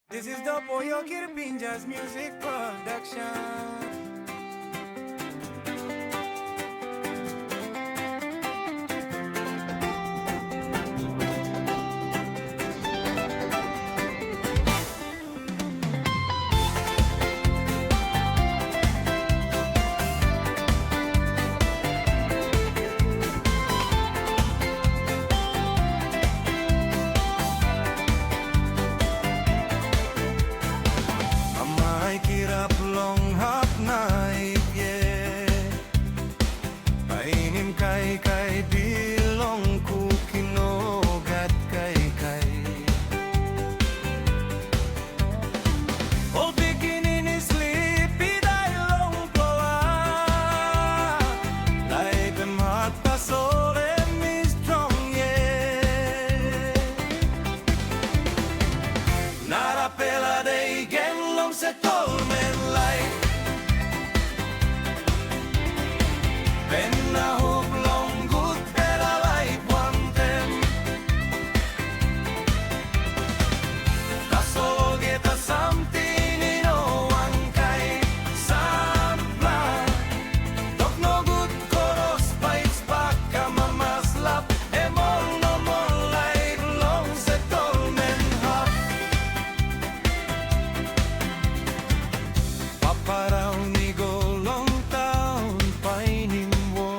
This is the Pollo Kirpinjas music production. Amay kirap long hap na ipye Painim kay bilong ku kinogat kay All beginning is sleepy long ploa Life em hot pa soul em is strong yeah Nara pela de long se tolmen light Penna hop long good pela light one them Kasoge ta something in one kai Sampla Tok no good koros bites baka mamaslap Emol no more light long se tolmen hop Paparaw ni golong taon painim wo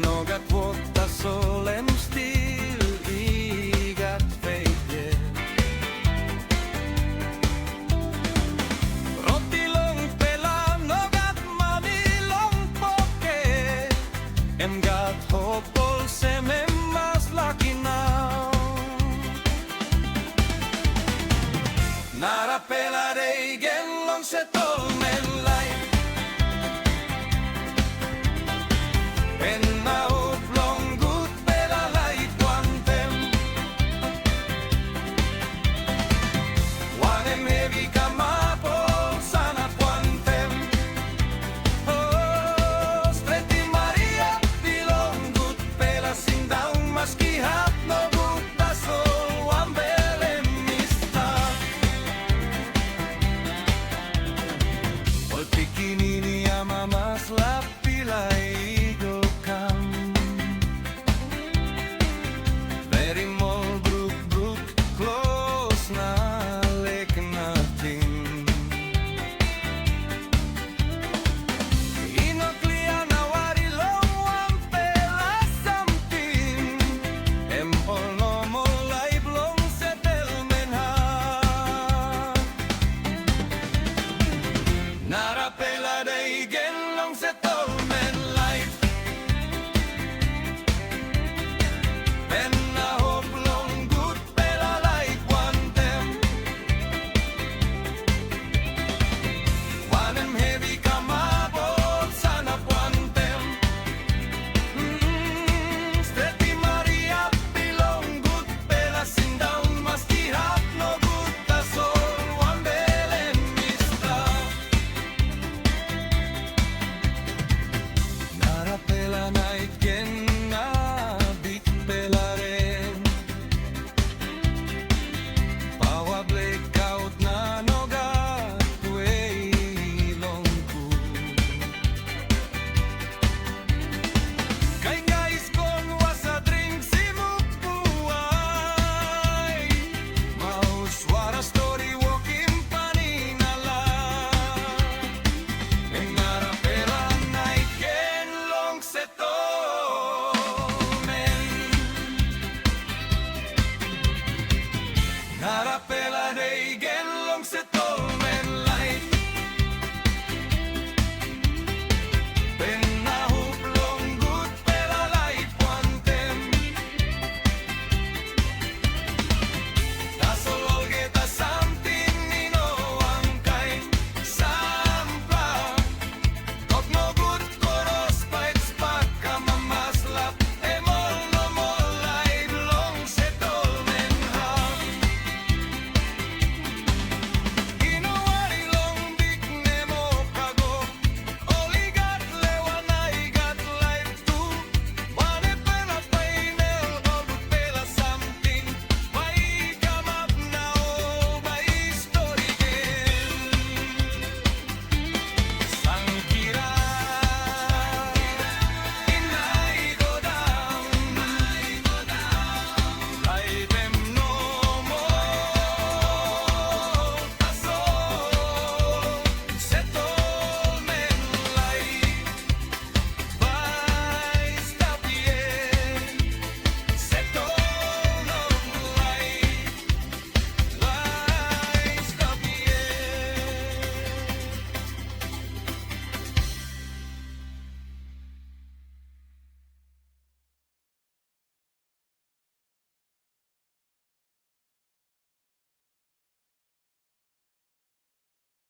Nogat wot ta solem still igat feitje Roti long pela nogat mami long poke Em gat hopol sem em mas lucky now Nara pela de long se tolmen light Penna hop long good pela light one them One em heavy kamapol sana one them Oh, Stretti Maria bilong good pela sindaung maski hap no good tasol one belem mistap Ol pikinini ama mas lapilay dokam Very mol brook close na lek natin Inoklia na wari long wan pela something Em ol no mo live long settlement ha Nara pela de long settlement life Penna hop long good pela light one them One em heavy kamabol sana one them Stretti Maria bilong good pela sindaung maski hap no good tasol one belen mista Nara pela night na bit pela rin Pawa blackout na noga way long ku Kay guys kon wasa drink si mupuay Mauswara story walking paninala Nara pela night long setomen Nara pela